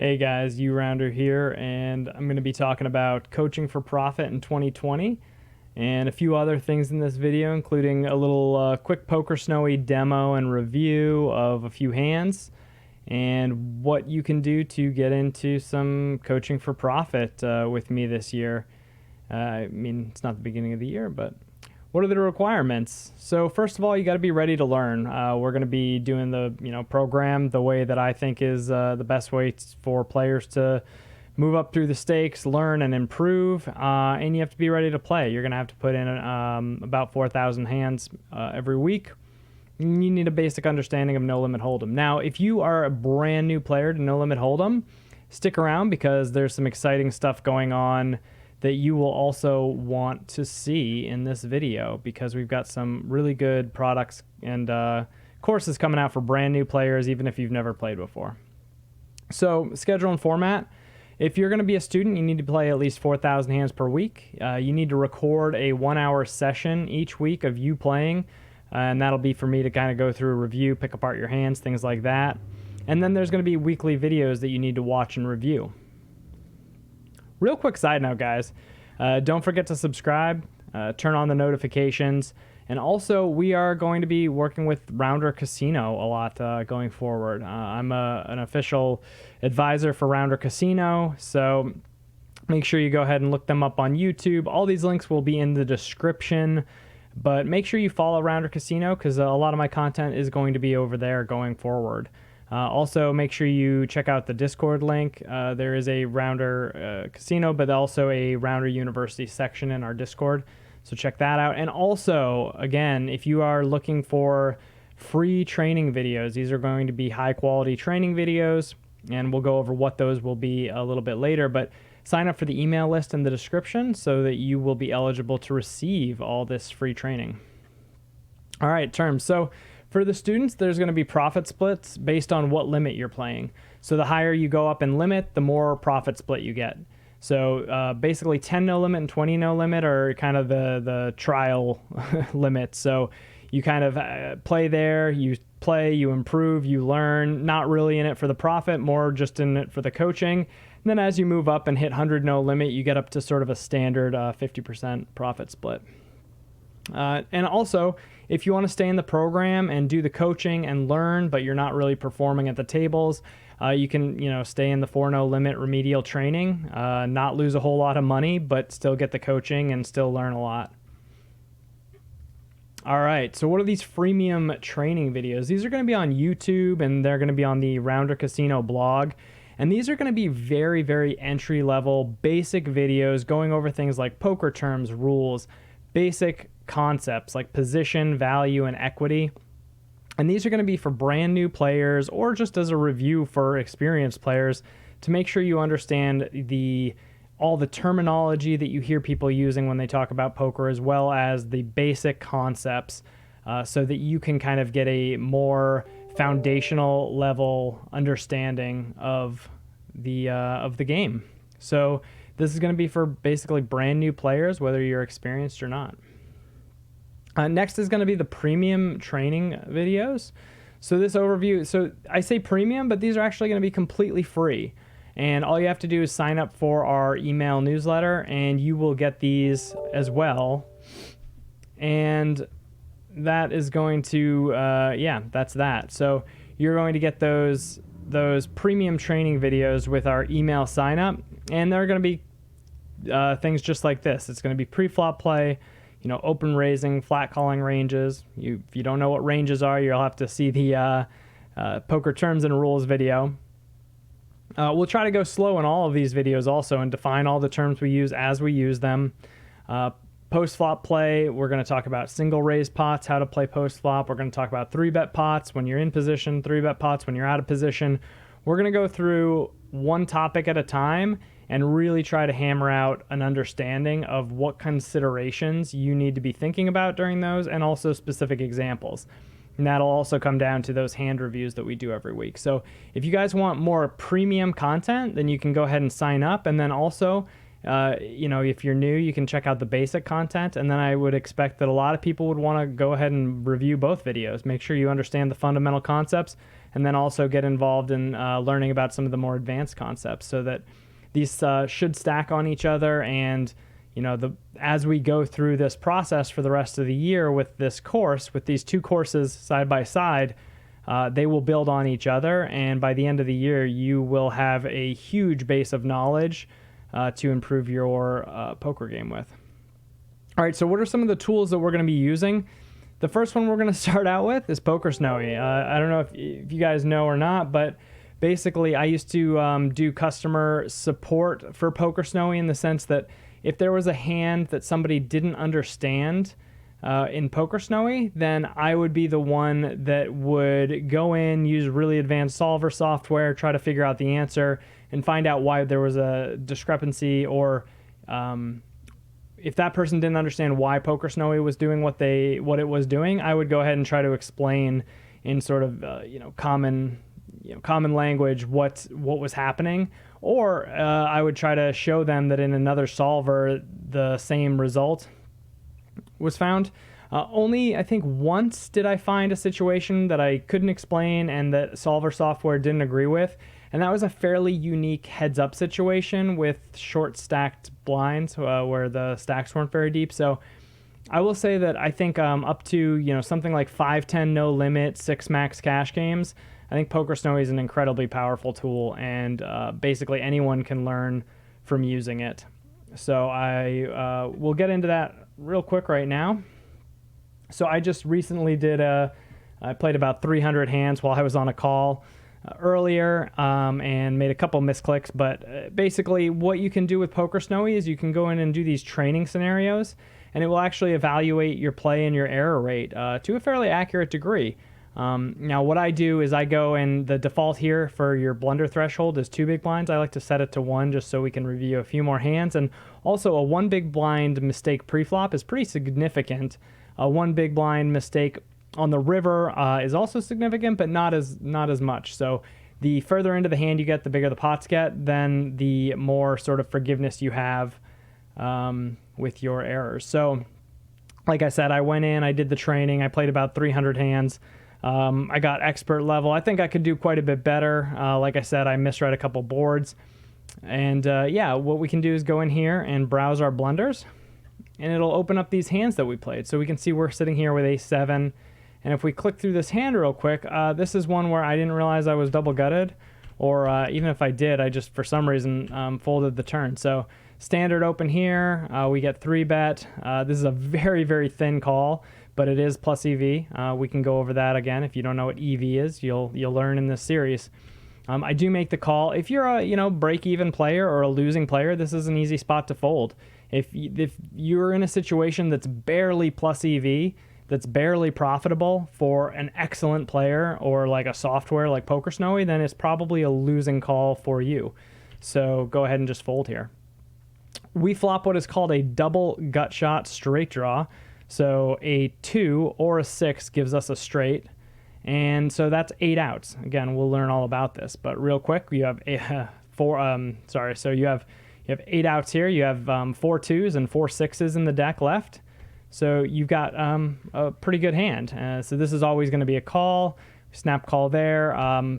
Hey guys, URounder here, and I'm going to be talking about coaching for profit in 2020 and a few other things in this video, including a little quick PokerSnowie demo and review of a few hands and what you can do to get into some coaching for profit with me this year. I mean, it's not the beginning of the year, but what are the requirements? So first of all, you got to be ready to learn. We're going to be doing the program the way that I think is the best way for players to move up through the stakes, learn and improve, and you have to be ready to play. You're going to have to put in about 4,000 hands every week. You need a basic understanding of No Limit Hold'em. Now, if you are a brand new player to No Limit Hold'em, stick around because there's some exciting stuff going on that you will also want to see in this video, because we've got some really good products and courses coming out for brand new players, even if you've never played before. So schedule and format. If you're going to be a student, you need to play at least 4,000 hands per week. You need to record a 1-hour session each week of you playing, and that'll be for me to kind of go through a review, pick apart your hands, things like that. And then there's going to be weekly videos that you need to watch and review. Real quick side note, guys, don't forget to subscribe, turn on the notifications, and also we are going to be working with URounder Casino a lot going forward. I'm an official advisor for URounder Casino, so make sure you go ahead and look them up on YouTube. All these links will be in the description, but make sure you follow URounder Casino because a lot of my content is going to be over there going forward. Also, make sure you check out the Discord link. There is a URounder Casino, but also a URounder University section in our Discord. So check that out. And also, again, if you are looking for free training videos, these are going to be high quality training videos, and we'll go over what those will be a little bit later. But sign up for the email list in the description so that you will be eligible to receive all this free training. All right, terms. So for the students, there's going to be profit splits based on what limit you're playing. So the higher you go up in limit, the more profit split you get. So basically 10 no limit and 20 no limit are kind of the trial limits. So you kind of play there, you play, you improve, you learn, not really in it for the profit, more just in it for the coaching. And then as you move up and hit 100 no limit, you get up to sort of a standard 50% profit split. And also, if you want to stay in the program and do the coaching and learn, but you're not really performing at the tables, you can stay in the 4-no limit remedial training, not lose a whole lot of money, but still get the coaching and still learn a lot. All right, so what are these freemium training videos? These are going to be on YouTube, and they're going to be on the URounder Casino blog. And these are going to be very, very entry-level, basic videos going over things like poker terms, rules, basic concepts like position, value, and equity. And these are going to be for brand new players or just as a review for experienced players to make sure you understand all the terminology that you hear people using when they talk about poker, as well as the basic concepts, so that you can kind of get a more foundational level understanding of the game. So this is going to be for basically brand new players, whether you're experienced or not. Next is going to be the premium training videos. So this overview, so I say premium, but these are actually going to be completely free. And all you have to do is sign up for our email newsletter, and you will get these as well. And that is going to, that's that. So you're going to get those premium training videos with our email sign up, and they're going to be things just like this. It's going to be pre-flop play, open raising, flat calling ranges. If you don't know what ranges are, you'll have to see the poker terms and rules video. We'll try to go slow in all of these videos also and define all the terms we use as we use them. Post-flop play, we're going to talk about single raise pots, how to play post-flop. We're going to talk about 3-bet pots when you're in position, 3-bet pots when you're out of position. We're going to go through one topic at a time and really try to hammer out an understanding of what considerations you need to be thinking about during those, and also specific examples. And that'll also come down to those hand reviews that we do every week. So if you guys want more premium content, then you can go ahead and sign up. And then also, if you're new, you can check out the basic content. And then I would expect that a lot of people would want to go ahead and review both videos. Make sure you understand the fundamental concepts, and then also get involved in learning about some of the more advanced concepts, so that these should stack on each other. And as we go through this process for the rest of the year with this course, with these two courses side by side, they will build on each other, and by the end of the year, you will have a huge base of knowledge to improve your poker game with. All right, so what are some of the tools that we're going to be using? The first one we're going to start out with is PokerSnowie. I don't know if you guys know or not, but basically I used to do customer support for PokerSnowie, in the sense that if there was a hand that somebody didn't understand in PokerSnowie, then I would be the one that would go in, use really advanced solver software, try to figure out the answer, and find out why there was a discrepancy, or if that person didn't understand why PokerSnowie was doing what it was doing, I would go ahead and try to explain in sort of common language what was happening, or I would try to show them that in another solver the same result was found. Only I think once did I find a situation that I couldn't explain and that solver software didn't agree with, and that was a fairly unique heads-up situation with short stacked blinds where the stacks weren't very deep. So I will say that I think up to something like 5-10 no limit, 6 max cash games, I think PokerSnowie is an incredibly powerful tool, and basically anyone can learn from using it. So I will get into that real quick right now. So I just recently I played about 300 hands while I was on a call earlier, and made a couple misclicks. But basically what you can do with PokerSnowie is you can go in and do these training scenarios, and it will actually evaluate your play and your error rate to a fairly accurate degree. Now what I do is I go, and the default here for your blunder threshold is 2 big blinds. I like to set it to 1 just so we can review a few more hands. And also a 1 big blind mistake preflop is pretty significant. A 1 big blind mistake on the river is also significant, but not as much. So the further into the hand you get, the bigger the pots get, then the more sort of forgiveness you have with your errors. So like I said, I went in, I did the training, I played about 300 hands. I got expert level. I think I could do quite a bit better. Like I said, I misread a couple boards. And what we can do is go in here and browse our blunders, and it'll open up these hands that we played. So we can see we're sitting here with ace-7. And if we click through this hand real quick, this is one where I didn't realize I was double gutted, or even if I did, I just for some reason folded the turn. So standard open here, we get 3-bet. This is a very, very thin call, but it is plus EV. We can go over that again. If you don't know what EV is, you'll learn in this series. I do make the call. If you're a break-even player or a losing player, this is an easy spot to fold. If you're in a situation that's barely plus EV, that's barely profitable for an excellent player or like a software like PokerSnowie, then it's probably a losing call for you. So go ahead and just fold here. We flop what is called a double gut shot straight draw. So a 2 or a 6 gives us a straight, and so that's 8 outs. Again, we'll learn all about this, but real quick, you have So you have 8 outs here. You have 4 2s and 4 6s in the deck left. So you've got a pretty good hand. So this is always going to be a call. Snap call there.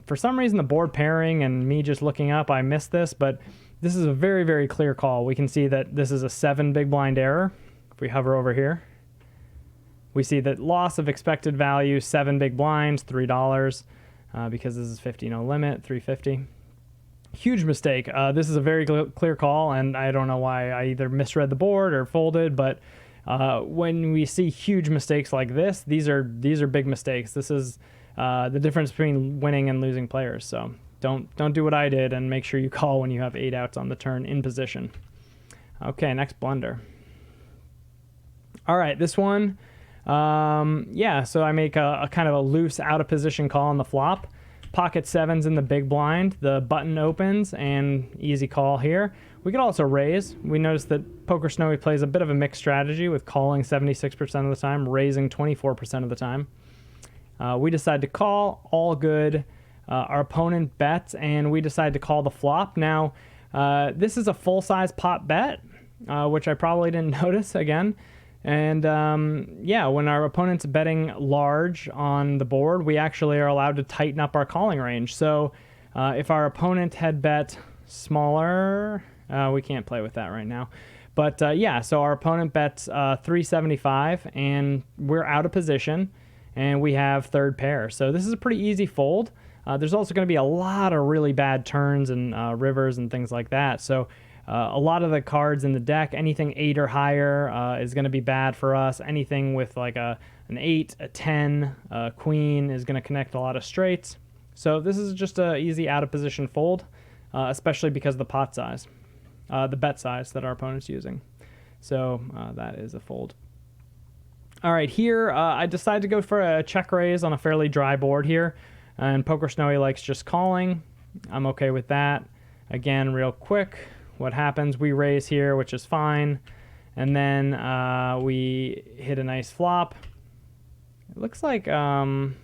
For some reason, the board pairing and me just looking up, I missed this, but this is a very, very clear call. We can see that this is a 7 big blind error. If we hover over here, we see that loss of expected value, 7 big blinds, $3, because this is 50 no limit, $3.50. Huge mistake. This is a very clear call, and I don't know why I either misread the board or folded, but when we see huge mistakes like this, these are big mistakes. This is the difference between winning and losing players. So don't do what I did, and make sure you call when you have 8 outs on the turn in position. Okay, next blunder. All right, this one, so I make a kind of a loose out of position call on the flop. Pocket 7's in the big blind. The button opens, and easy call here. We could also raise. We notice that PokerSnowie plays a bit of a mixed strategy with calling 76% of the time, raising 24% of the time. We decide to call, all good. Our opponent bets, and we decide to call the flop. Now, this is a full-size pot bet, which I probably didn't notice again. And yeah, when our opponent's betting large on the board, we actually are allowed to tighten up our calling range. So if our opponent had bet smaller, we can't play with that right now. But yeah, so our opponent bets 375 and we're out of position and we have third pair. So this is a pretty easy fold. There's also going to be a lot of really bad turns and rivers and things like that. So a lot of the cards in the deck, anything 8 or higher is going to be bad for us. Anything with like an 8, a 10, a queen is going to connect a lot of straights. So this is just an easy out of position fold, especially because of the pot size, the bet size that our opponent's using. So that is a fold. All right, here I decided to go for a check raise on a fairly dry board here. And PokerSnowie likes just calling. I'm okay with that. Again, real quick, what happens? We raise here, which is fine. And then we hit a nice flop. It looks like this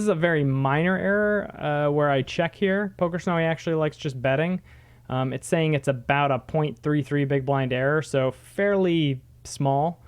is a very minor error where I check here. PokerSnowie actually likes just betting. It's saying it's about a 0.33 big blind error, so fairly small.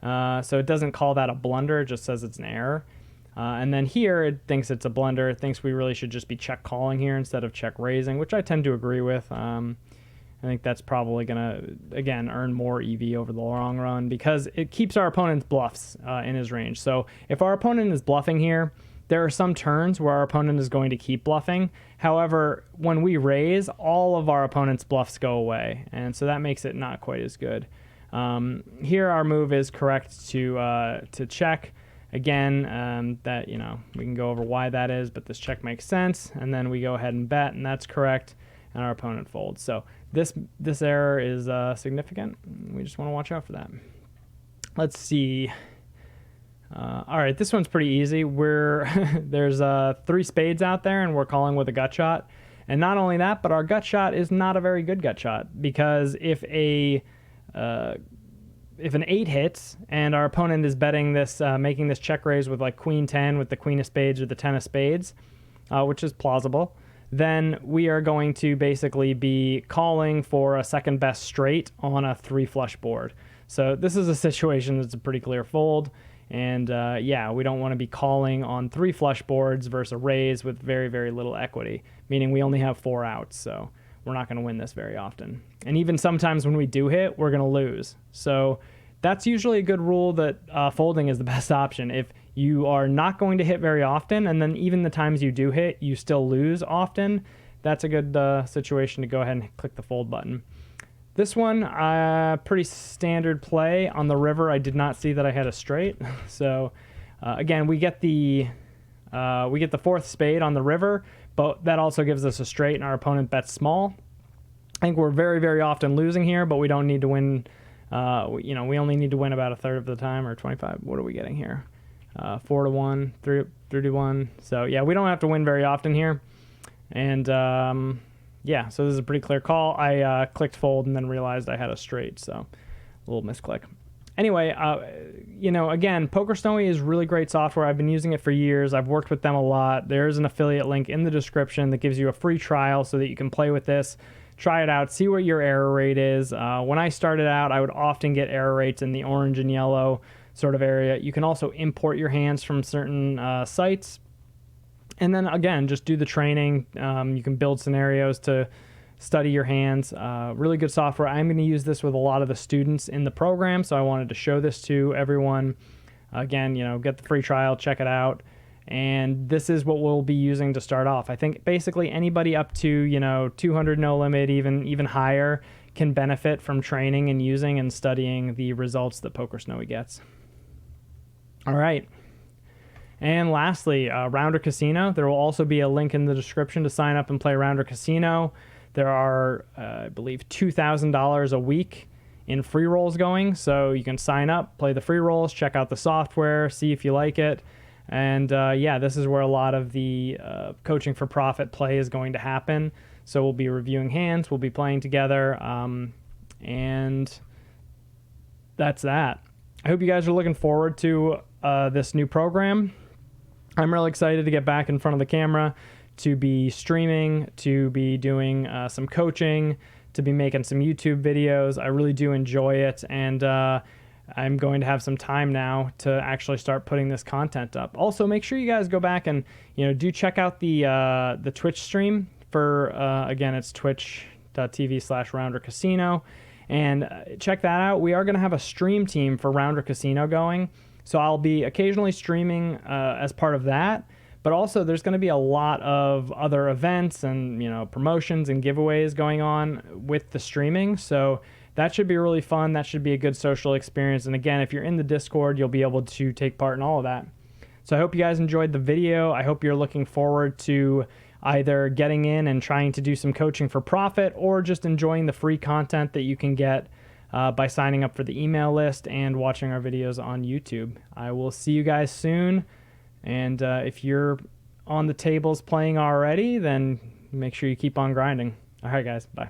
So it doesn't call that a blunder, it just says it's an error. And then here it thinks it's a blunder. It thinks we really should just be check calling here instead of check raising, which I tend to agree with. I think that's probably going to, again, earn more EV over the long run because it keeps our opponent's bluffs in his range. So if our opponent is bluffing here, there are some turns where our opponent is going to keep bluffing. However, when we raise, all of our opponent's bluffs go away. And so that makes it not quite as good. Here our move is correct to check. Again, that, you know, we can go over why that is, but this check makes sense. And then we go ahead and bet, and that's correct. And our opponent folds. So this error is significant. We just want to watch out for that. Let's see. All right, this one's pretty easy. There's 3 spades out there, and we're calling with a gut shot. And not only that, but our gut shot is not a very good gut shot because if an 8 hits and our opponent is betting this, making this check raise with like queen 10 with the queen of spades or the 10 of spades, which is plausible, then we are going to basically be calling for a second best straight on a 3 flush board. So this is a situation that's a pretty clear fold. And yeah, we don't want to be calling on 3 flush boards versus a raise with very, very little equity, meaning we only have 4 outs. So we're not going to win this very often. And even sometimes when we do hit, we're going to lose. So that's usually a good rule that folding is the best option. If you are not going to hit very often, and then even the times you do hit, you still lose often, that's a good situation to go ahead and click the fold button. This one, pretty standard play. On the river, I did not see that I had a straight. So again, we get the 4th spade on the river, but that also gives us a straight, and our opponent bets small. I think we're very, very often losing here, but we don't need to win. You know, we only need to win about a third of the time, or 25. What are we getting here? 4-1, 3-1. So yeah, we don't have to win very often here. And yeah, so this is a pretty clear call. I clicked fold and then realized I had a straight, so a little misclick. Anyway, you know, again, PokerSnowie is really great software. I've been using it for years. I've worked with them a lot. There's an affiliate link in the description that gives you a free trial so that you can play with this, try it out, see what your error rate is. When I started out, I would often get error rates in the orange and yellow sort of area. You can also import your hands from certain sites. And then, again, just do the training. You can build scenarios to study your hands. Really good software. I'm going to use this with a lot of the students in the program, so I wanted to show this to everyone. Again, you know, get the free trial, check it out. And this is what we'll be using to start off. I think basically anybody up to, you know, 200 no limit, even higher, can benefit from training and using and studying the results that PokerSnowie gets. All right. And lastly, Rounder Casino. There will also be a link in the description to sign up and play Rounder Casino. There are, I believe, $2,000 a week in free rolls going. So you can sign up, play the free rolls, check out the software, see if you like it. And yeah, this is where a lot of the coaching for profit play is going to happen. So we'll be reviewing hands, we'll be playing together, and that's that. I hope you guys are looking forward to this new program. I'm really excited to get back in front of the camera, to be streaming, to be doing some coaching, to be making some YouTube videos. I really do enjoy it, and I'm going to have some time now to actually start putting this content up. Also, make sure you guys go back and do check out the Twitch stream for again, it's twitch.tv/Rounder Casino, and check that out. We are going to have a stream team for Rounder Casino going, so I'll be occasionally streaming as part of that. But also, there's going to be a lot of other events and promotions and giveaways going on with the streaming. So that should be really fun. That should be a good social experience. And again, if you're in the Discord, you'll be able to take part in all of that. So I hope you guys enjoyed the video. I hope you're looking forward to either getting in and trying to do some coaching for profit, or just enjoying the free content that you can get by signing up for the email list and watching our videos on YouTube. I will see you guys soon. And if you're on the tables playing already, then make sure you keep on grinding. All right, guys. Bye.